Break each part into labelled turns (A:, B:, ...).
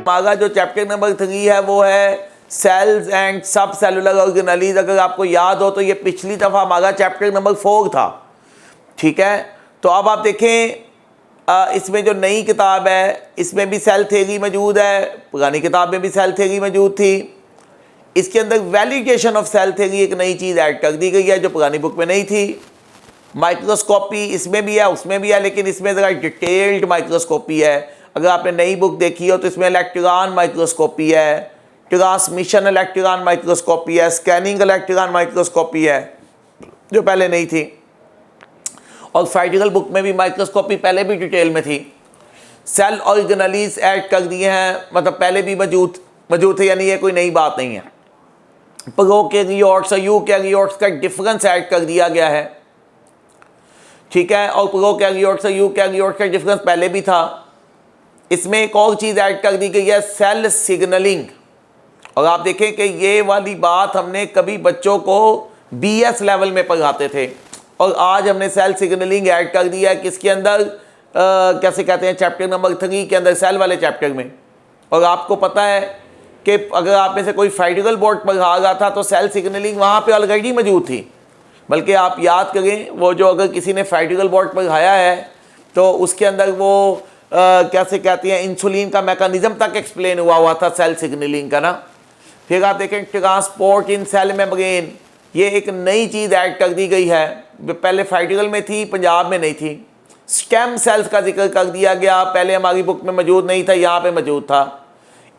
A: हमारा जो chapter number 3 है वो है सेल्स एंड सब सेलुलर ऑर्गेनेलीज। अगर आपको याद हो तो ये पिछली दफ़ा हमारा चैप्टर नंबर 4 था, ठीक है। तो अब आप देखें इसमें जो नई किताब है इसमें भी सेल थ्योरी मौजूद है, पुरानी किताब में भी सेल थ्योरी मौजूद थी। इसके अंदर वैलिडेशन ऑफ सेल थ्योरी एक नई चीज़ ऐड कर दी गई है जो पुरानी बुक में नहीं थी। माइक्रोस्कोपी इसमें भी है उसमें भी है, लेकिन इसमें ज़रा डिटेल्ड माइक्रोस्कोपी है। अगर आपने नई बुक देखी हो तो इसमें इलेक्ट्रॉन माइक्रोस्कोपी है, ट्रांसमिशन इलेक्ट्रॉन माइक्रोस्कोपी है, स्कैनिंग इलेक्ट्रॉन माइक्रोस्कोपी है जो पहले नहीं थी। और फाइटिकल बुक में भी माइक्रोस्कोपी पहले भी डिटेल में थी। सेल ऑर्गेनेलीज ऐड कर दिए हैं, मतलब पहले भी मौजूद थे, यानी ये कोई नई बात नहीं है। प्रोकैरियोट्स और यूकैरियोट्स का डिफरेंस ऐड कर दिया गया है, ठीक है। और प्रोकैरियोट्स और यूकैरियोट्स का डिफरेंस पहले भी था। इसमें एक और चीज़ ऐड कर दी गई है, सेल सिग्नलिंग। और आप देखें कि ये वाली बात हमने कभी बच्चों को BS लेवल में पढ़ाते थे, और आज हमने सेल सिग्नलिंग ऐड कर दिया है किसके अंदर, कैसे कहते हैं, चैप्टर नंबर 3 के अंदर, सेल वाले चैप्टर में। और आपको पता है कि अगर आप में से कोई फाइटिकल बोर्ड पढ़ा रहा था तो सेल सिग्नलिंग वहाँ पे ऑलरेडी मौजूद थी। बल्कि आप याद करें, वो जो अगर किसी ने फाइटिकल बोर्ड पढ़ाया है तो उसके अंदर वो कैसे कहते हैं, इंसुलिन का मैकेनिज्म तक एक्सप्लेन हुआ था सेल सिग्नलिंग का ना। फिर आप देखें ट्रांसपोर्ट इन सेल मेम्ब्रेन, ये एक नई चीज़ ऐड कर दी गई है, पहले फाइटिकल में थी, पंजाब में नहीं थी। स्टेम सेल्स का जिक्र कर दिया गया, पहले हमारी बुक में मौजूद नहीं था, यहाँ पे मौजूद था।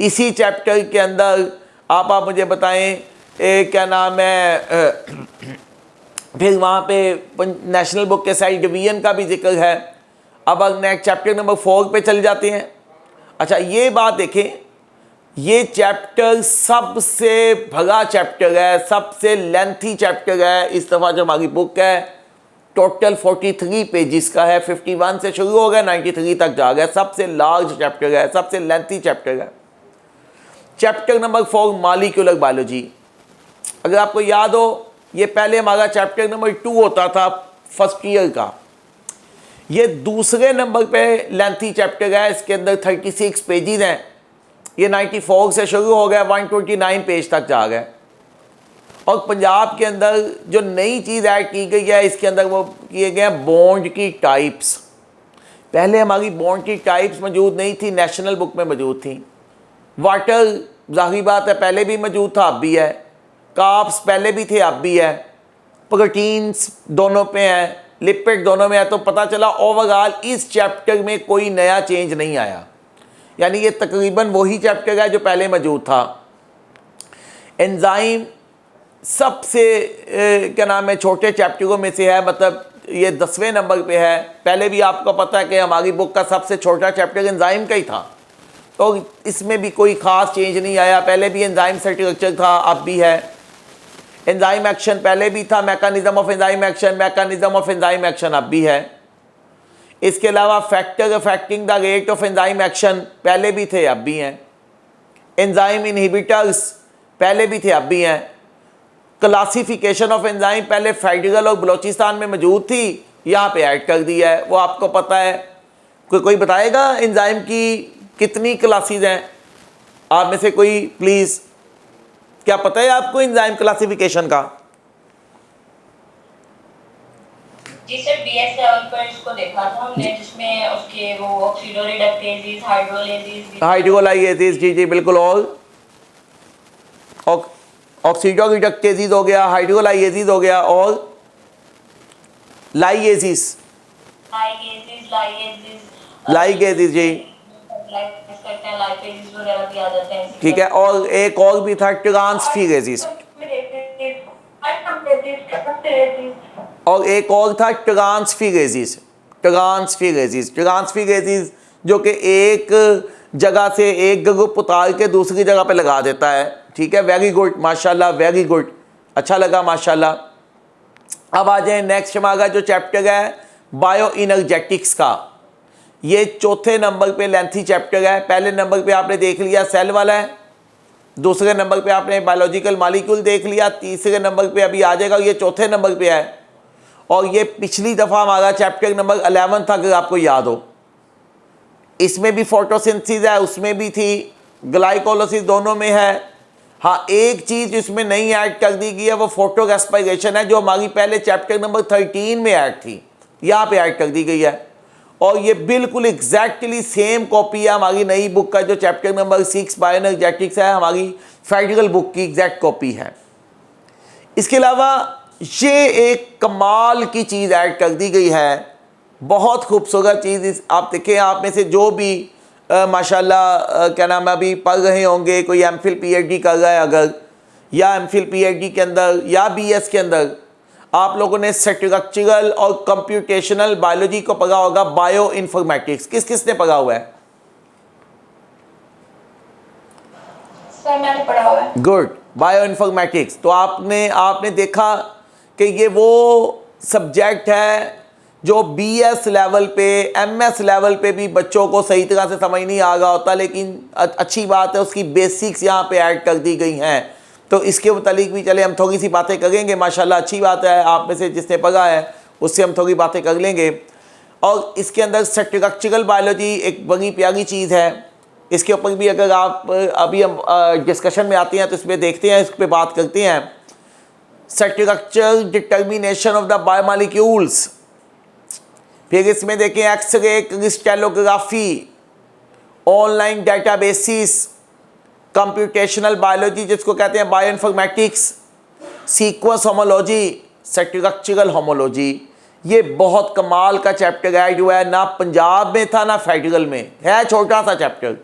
A: इसी चैप्टर के अंदर आप मुझे बताएं क्या नाम है, फिर वहाँ पे नेशनल बुक के साइड डिवीजन का भी जिक्र है। अब नेक्स्ट चैप्टर नंबर 4 पे चल जाते हैं। अच्छा, ये बात देखें, ये चैप्टर सबसे भगा चैप्टर है, सबसे लेंथी चैप्टर है। इस दफ़ा जो हमारी बुक है टोटल 43 पेजेस का है, 51 से शुरू हो गया 93 तक जा गया। सबसे लार्ज चैप्टर है, सबसे लेंथी चैप्टर है। Chapter number 4 molecular biology. अगर आपको याद हो, ये पहले हमारा चैप्टर नंबर 2 होता था फर्स्ट ईयर का। ये दूसरे नंबर पे लेंथी चैप्टर है, इसके अंदर 36 पेजेस हैं। ये 94 से शुरू हो गया, 129 पेज तक जा गए। और पंजाब के अंदर जो नई चीज़ ऐड की गई है, इसके अंदर वो किए गए हैं बॉन्ड की टाइप्स। पहले हमारी बॉन्ड की टाइप्स मौजूद नहीं थी, नेशनल बुक में मौजूद थी। वाटर ज़ाहिर बात है पहले भी मौजूद था, अब भी है। कार्ब्स पहले भी थे, अब भी है। प्रोटीन्स दोनों पे हैं, लिपिड दोनों में है। तो पता चला ओवरऑल इस चैप्टर में कोई नया चेंज नहीं आया, यानी ये तकरीबन वही चैप्टर है जो पहले मौजूद था। एंजाइम सबसे क्या नाम है, छोटे चैप्टरों में से है, मतलब ये 10वें नंबर पे है। पहले भी आपको पता है कि हमारी बुक का सबसे छोटा चैप्टर एंजाइम का ही था, तो इसमें भी कोई ख़ास चेंज नहीं आया। पहले भी एंजाइम स्ट्रक्चर था, अब भी है। एंजाइम एक्शन पहले भी था, mechanism of enzyme action, mechanism of enzyme action अब भी है। इसके अलावा factor affecting the rate of enzyme action पहले भी थे, अब भी हैं। एंजाइम इनहिबिटर्स पहले भी थे, अब भी हैं। क्लासिफिकेशन ऑफ एंजाइम पहले फाइटिकल और बलोचिस्तान में मौजूद थी, यहाँ पे ऐड कर दी है, वो आपको पता है। कोई बताएगा एंजाइम की कितनी क्लासेस हैं? आप में से कोई प्लीज़, क्या पता है आपको एंजाइम क्लासिफिकेशन का?
B: जी सर, BS लेवल पर इसको देखा था हमने, जिसमें उसके वो ऑक्सीडोरिडक्टेजेस, हाइड्रोलाइजेस,
A: जी बिल्कुल। और ऑक्सीडोरिडक्टेजेस हो गया, हाइड्रोलाइजेस हो गया, और लाइगेसिस जी, ठीक है। और एक और भी था ट्रांसफिरेसिस, और एक और था ट्रांसफिरेसिस जो कि एक जगह से एक ग्रुप उतार के दूसरी जगह पे लगा देता है, ठीक है। वेरी गुड, माशाल्लाह, वेरी गुड, अच्छा लगा, माशाल्लाह। अब आ जाए नेक्स्ट हमारा जो चैप्टर है बायो इनर्जेटिक्स का। ये चौथे नंबर पे लेंथी चैप्टर है। पहले नंबर पे आपने देख लिया सेल वाला है, दूसरे नंबर पे आपने बायोलॉजिकल मॉलिक्यूल देख लिया, तीसरे नंबर पे अभी आ जाएगा, ये चौथे नंबर पे है। और ये पिछली दफ़ा हमारा चैप्टर नंबर 11 था, अगर आपको याद हो। इसमें भी फोटोसिंथेसिस है, उसमें भी थी, ग्लाइकोलाइसिस दोनों में है। हाँ, एक चीज़ इसमें नहीं ऐड कर दी गई है वो फोटो रेस्पिरेशन है, जो हमारी पहले चैप्टर नंबर 13 में ऐड थी, यहाँ पे ऐड कर दी गई है। और ये बिल्कुल एग्जैक्टली सेम कॉपी है हमारी नई बुक का, जो चैप्टर नंबर 6 बायोएनर्जेटिक्स है, हमारी फेडरल बुक की एग्जैक्ट कॉपी है। इसके अलावा ये एक कमाल की चीज़ ऐड कर दी गई है, बहुत खूबसूरत चीज़। आप देखें, आप में से जो भी माशाल्लाह क्या नाम है अभी पढ़ रहे होंगे, कोई एमफिल पीएचडी कर रहा है अगर, या एमफिल पीएचडी के अंदर या बीएस के अंदर आप लोगों ने स्ट्रक्चरल और कंप्यूटेशनल बायोलॉजी को पढ़ा होगा, बायो इन्फॉर्मेटिक्स किस किस ने पढ़ा हुआ है?
B: सर मैंने पढ़ा हुआ है।
A: Good, bio informatics. तो आपने देखा कि ये वो सब्जेक्ट है जो बीएस लेवल पे, एमएस लेवल पे भी बच्चों को सही तरह से समझ नहीं आ रहा होता, लेकिन अच्छी बात है उसकी बेसिक्स यहाँ पे ऐड कर दी गई हैं। तो इसके मुतालिक भी चले हम थोड़ी सी बातें करेंगे। माशाल्लाह अच्छी बात है, आप में से जिसने पढ़ा है उससे हम थोड़ी बातें कर लेंगे। और इसके अंदर स्ट्रक्चरल बायोलॉजी एक बड़ी प्यारी चीज़ है, इसके ऊपर भी अगर आप अभी हम डिस्कशन में आते हैं तो इसमें देखते हैं, इस पर बात करते हैं। Structure determination of the biomolecules, फिर इसमें देखें x-ray crystallography, online databases, computational biology जिसको कहते हैं bioinformatics, sequence homology, structural homology. ये बहुत कमाल का चैप्टर है जो है ना पंजाब में था ना फेडरल में, है छोटा सा चैप्टर,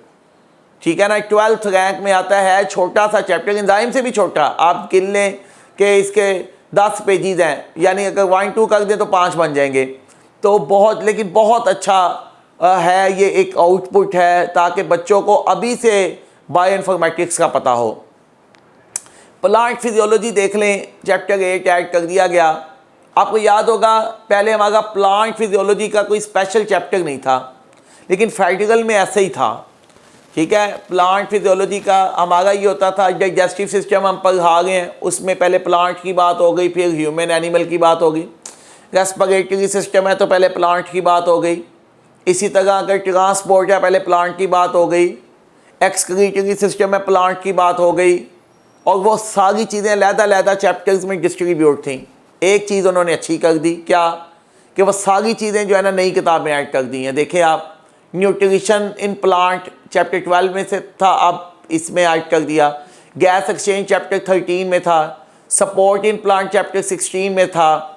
A: ठीक है ना, 12th रैंक में आता है, छोटा सा चैप्टर, एंजाइम से भी छोटा। आप गिन लें कि इसके 10 पेजेस हैं, यानी अगर 1-2 कर दें तो 5 बन जाएंगे। तो बहुत, लेकिन बहुत अच्छा है, ये एक आउटपुट है ताकि बच्चों को अभी से बायो इन्फॉर्मेटिक्स का पता हो। प्लांट फिजियोलॉजी देख लें, चैप्टर 8 ऐड कर दिया गया। आपको याद होगा पहले हमारा प्लांट फिजियोलॉजी का कोई स्पेशल चैप्टर नहीं था, लेकिन फेडरल में ऐसे ही था, ठीक है। प्लांट फिजियोलॉजी का हमारा ये होता था, डाइजेस्टिव सिस्टम हम पढ़ा गए हैं, उसमें पहले प्लांट की बात हो गई, फिर ह्यूमन एनिमल की बात हो गई। रेस्पिरेटरी सिस्टम है तो पहले प्लांट की बात हो गई। इसी तरह अगर ट्रांसपोर्ट है पहले प्लांट की बात हो गई। एक्सक्रीटरी सिस्टम है प्लांट की बात हो गई। और वो सारी चीज़ें अलग-अलग चैप्टर्स में डिस्ट्रीब्यूट थी। एक चीज़ उन्होंने अच्छी कर दी, क्या कि वो सारी चीज़ें जो है ना नई किताब में ऐड कर दी हैं। देखें आप, न्यूट्रिशन इन प्लांट चैप्टर 12 में से था, अब इसमें ऐड कर दिया। गैस एक्सचेंज चैप्टर 13 में था। सपोर्ट इन प्लांट चैप्टर 16 में था।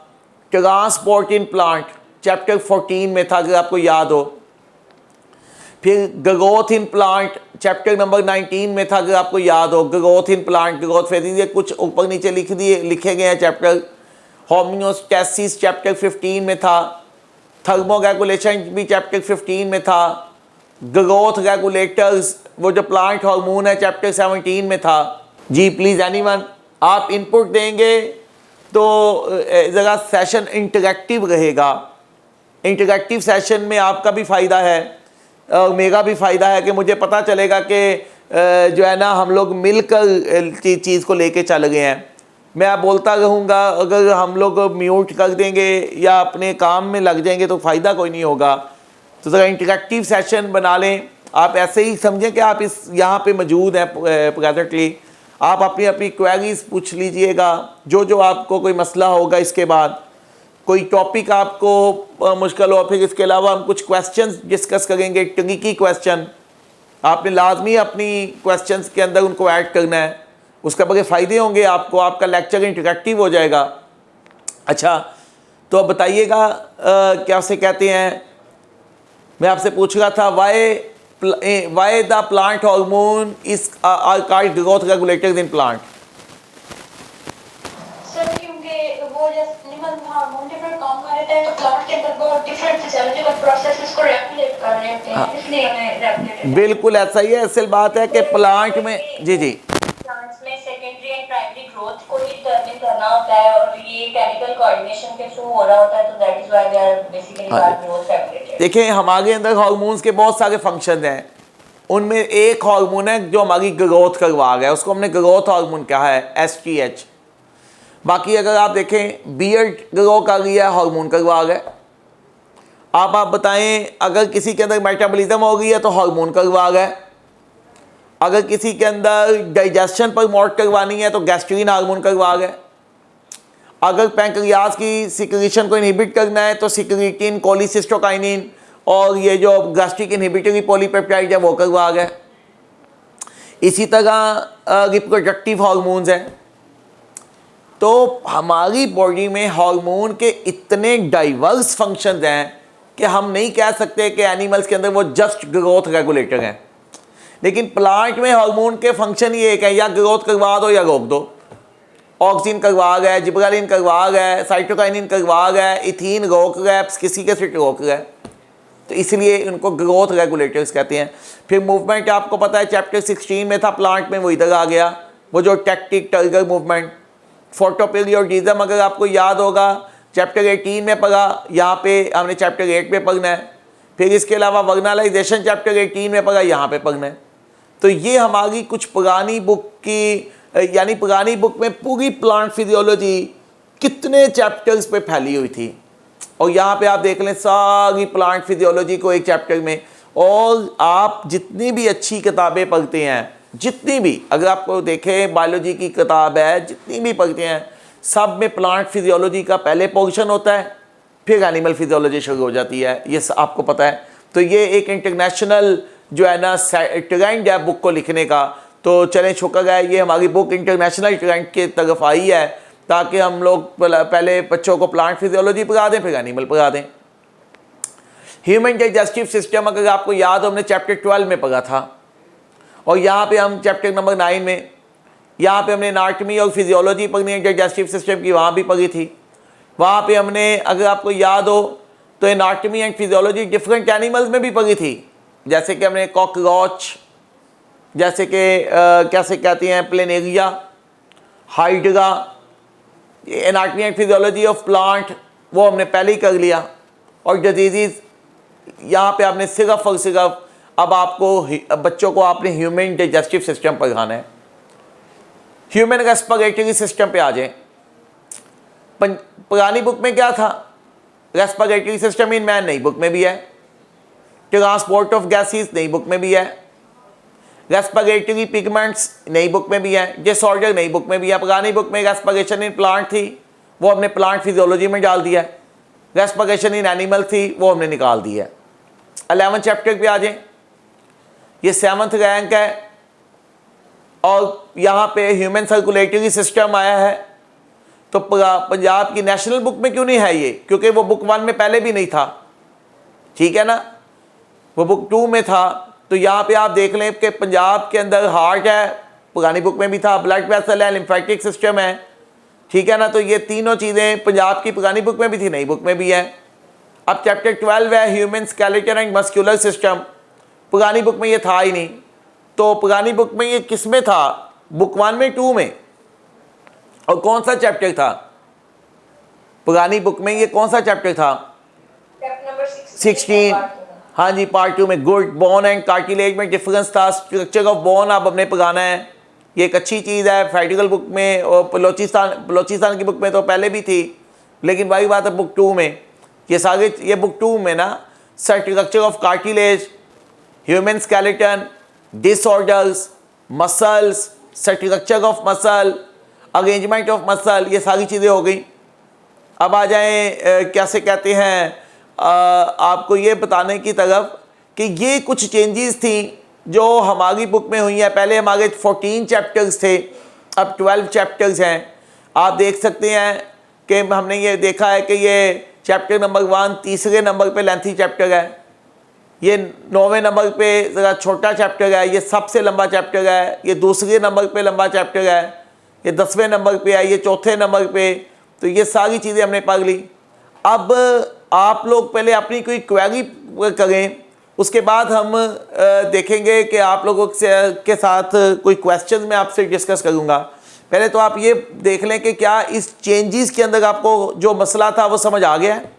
A: ट्रांसपोर्ट इन प्लांट चैप्टर 14 में था, अगर आपको याद हो। फिर growth in plant chapter number 19 में था, अगर आपको याद हो। Growth in plant, growth phases, ये कुछ ऊपर नीचे लिखे गए हैं चैप्टर। होम्योस्टैसिस चैप्टर 15 में था। थर्मोरेगुलेशन भी चैप्टर 15 में था। ग्रोथ रेगुलेटर्स, वो जो प्लांट हार्मोन है, चैप्टर 17 में था। जी प्लीज़ एनीवन, आप इनपुट देंगे तो ज़रा सेशन इंटरैक्टिव रहेगा। इंटरैक्टिव सेशन में आपका भी फ़ायदा है और मेरा भी फ़ायदा है कि मुझे पता चलेगा कि जो है ना हम लोग मिलकर चीज़ को लेके चल गए हैं। मैं बोलता रहूँगा, अगर हम लोग म्यूट कर देंगे या अपने काम में लग जाएंगे तो फ़ायदा कोई नहीं होगा। तो ज़रा इंटरैक्टिव सेशन बना लें। आप ऐसे ही समझें कि आप इस यहाँ पे मौजूद हैं प्रेजेंटली। आप अपनी अपनी क्वेरीज पूछ लीजिएगा, जो आपको कोई मसला होगा। इसके बाद कोई टॉपिक आपको मुश्किल हो, फिर इसके अलावा हम कुछ क्वेश्चंस डिस्कस करेंगे, ट्रिकी क्वेश्चन। आपने लाजमी अपनी क्वेश्चंस के अंदर उनको ऐड करना है, उसका बड़े फ़ायदे होंगे आपको, आपका लेक्चर इंटरैक्टिव हो जाएगा। अच्छा, तो अब बताइएगा क्या उसे कहते हैं, मैं आपसे पूछ रहा था why the plant hormone is are called growth regulators in plant.
B: Sir क्योंकि वो जैसे एनिमल हार्मोन डिफरेंट काम कर रहे हैं, तो प्लांट के अंदर बहुत डिफरेंट फिजियोलॉजिकल प्रोसेसेस को रेगुलेट कर रहे होते हैं, इसलिए हमें रेगुलेटर।
A: बिल्कुल ऐसा ही है। असल बात है कि प्लांट में जी
B: प्लांट्स में सेकेंडरी एंड प्राइमरी ग्रोथ को डिटरमिन करना होता है और ये केमिकल कोऑर्डिनेशन के थ्रू हो रहा होता है, तो that is why they are basically called growth regulator.
A: देखिए, हमारे अंदर हार्मोन्स के बहुत सारे फंक्शन हैं। उनमें एक हार्मोन है जो हमारी ग्रोथ करवा गया, उसको हमने ग्रोथ हार्मोन कहा है, STH। बाकी अगर आप देखें, बियर्ड ग्रो कर लिया, हार्मोन करवा गए। आप बताएं, अगर किसी के अंदर मेटाबॉलिज्म हो गई है तो हार्मोन करवा गए। अगर किसी के अंदर डाइजेशन प्रमोट करवानी है तो गैस्ट्रीन हार्मोन करवा गए। अगर पैंक्रियाज की सिक्रीशन को इनहिबिट करना है तो सिक्रीटिन, कोलिसिस्टोकाइनिन और ये जो गैस्ट्रिक इनहिबिटरी पॉलीपेप्टाइड है वो करवा गए। इसी तरह रिप्रोडक्टिव हार्मोन्स हैं। तो हमारी बॉडी में हार्मोन के इतने डाइवर्स फंक्शंस हैं कि हम नहीं कह सकते कि एनिमल्स के अंदर वो जस्ट ग्रोथ रेगुलेटर हैं, लेकिन प्लांट में हार्मोन के फंक्शन ही एक है, या ग्रोथ करवा दो या रोक दो। ऑक्सिन करवा गए, जिब्रेलिन करवा गए, साइटोकाइनिन करवा गए, इथीन रोक गए, किसी के सिट रोक गए, तो इसलिए उनको ग्रोथ रेगुलेटर्स कहते हैं। फिर मूवमेंट आपको पता है चैप्टर 16 में था प्लांट में, वो इधर आ गया, वो जो टैक्टिक टर्गर मूवमेंट। फोटोपीरियोडिज्म अगर आपको याद होगा चैप्टर 18 में पढ़ा, यहाँ पे हमने चैप्टर 8 में पढ़ना है। फिर इसके अलावा वर्नालाइजेशन चैप्टर 18 में पढ़ा, यहाँ पे पढ़ना है। तो ये हमारी कुछ पुरानी बुक की, यानी पुरानी बुक में पूरी प्लांट फिजियोलॉजी कितने चैप्टर्स पे फैली हुई थी, और यहाँ पे आप देख लें सारी प्लांट फिजियोलॉजी को एक चैप्टर में। और आप जितनी भी अच्छी किताबें पढ़ते हैं, जितनी भी, अगर आपको देखें बायोलॉजी की किताब है, जितनी भी पढ़ते हैं, सब में प्लांट फिजियोलॉजी का पहले पोर्शन होता है, फिर एनिमल फिजियोलॉजी शुरू हो जाती है, ये आपको पता है। तो ये एक इंटरनेशनल जो है ना ट्रेंड है बुक को लिखने का। तो चलें, शुक्र है ये हमारी बुक इंटरनेशनल ट्रेंड की तरफ आई है, ताकि हम लोग पहले बच्चों को प्लांट फिजियोलॉजी पढ़ा दें, फिर एनिमल पढ़ा दें। ह्यूमन डाइजेस्टिव सिस्टम अगर आपको याद हो, हमने चैप्टर 12 में पढ़ा था, और यहाँ पे हम चैप्टर नंबर 9 में, यहाँ पे हमने एनाटॉमी और फिजियोलॉजी पढ़नी है डाइजेस्टिव सिस्टम की, वहाँ भी पढ़ी थी। वहाँ पे हमने, अगर आपको याद हो तो anatomy and physiology different animals में भी पढ़ी थी, जैसे कि हमने कॉकरोच, जैसे कि कैसे कहती हैं planaria, hydra, anatomy and physiology of plant वो हमने पहले ही कर लिया। और डिजीज़ यहाँ पे आपने सिर्फ और सिर्फ अब आपको बच्चों को आपने ह्यूमन डाइजेस्टिव सिस्टम पढ़ाना है। ह्यूमन रेस्पिरेटरी सिस्टम पे आ जाए। पुरानी बुक में क्या था? रेस्पिरेटरी सिस्टम इन मैन नई बुक में भी है, ट्रांसपोर्ट ऑफ गैसेस नई बुक में भी है, रेस्पिरेटरी पिगमेंट्स नई बुक में भी है, डिसऑर्डर नई बुक में भी है। पुरानी बुक में रेस्पिरेशन इन प्लांट थी, वो हमने प्लांट फिजियोलॉजी में डाल दिया है। रेस्पिरेशन इन एनिमल थी, वो हमने निकाल दी है। 11 चैप्टर पे आ जाए, ये 7th रैंक है, और यहाँ पे ह्यूमन सर्कुलेटरी सिस्टम आया है। तो पंजाब की नेशनल बुक में क्यों नहीं है ये? क्योंकि वो बुक 1 में पहले भी नहीं था, ठीक है ना, वो बुक 2 में था। तो यहाँ पे आप देख लें कि पंजाब के अंदर हार्ट है, पुरानी बुक में भी था, ब्लड वेसल है, लिम्फेटिक सिस्टम है, ठीक है ना। तो ये तीनों चीज़ें पंजाब की पुरानी बुक में भी थी, नई बुक में भी है। अब चैप्टर 12 है human skeleton and muscular system, पुरानी बुक में ये था ही नहीं। तो पुरानी बुक में ये किस में था? बुक 1 में, 2 में, और कौन सा चैप्टर था पुरानी बुक में? ये कौन सा चैप्टर था?
B: Chapter number
A: 16। हाँ जी, पार्ट 2 में गुड बोन एंड कार्टिलेज में डिफरेंस था। स्ट्रक्चर ऑफ बोन अब हमने पढ़ाना है, ये एक अच्छी चीज़ है। फेडरल बुक में और बलोचिस्तान की बुक में तो पहले भी थी, लेकिन वही बात है बुक 2 में, ये सारे, ये बुक 2 में ना structure of cartilage, human skeleton, disorders, muscles, structure of muscle, arrangement of muscle, ये सारी चीज़ें हो गई। अब आ जाएं कैसे कहते हैं आपको ये बताने की तरफ कि ये कुछ चेंजेस थी जो हमारी बुक में हुई हैं। पहले हमारे 14 चैप्टर्स थे, अब 12 चैप्टर्स हैं। आप देख सकते हैं कि हमने ये देखा है कि ये चैप्टर नंबर 1 तीसरे नंबर पे लेंथी चैप्टर है, ये 9वें नंबर पे ज़रा छोटा चैप्टर है, ये सबसे लंबा चैप्टर है, ये दूसरे नंबर पे लंबा चैप्टर है, ये 10वें नंबर पे है, ये चौथे नंबर पे। तो ये सारी चीज़ें हमने पढ़ ली। अब आप लोग पहले अपनी कोई क्वेरी करें, उसके बाद हम देखेंगे कि आप लोगों के साथ कोई क्वेश्चन मैं आपसे डिस्कस करूँगा। पहले तो आप ये देख लें कि क्या इस चेंजेस के अंदर आपको जो मसला था वो समझ आ गया है।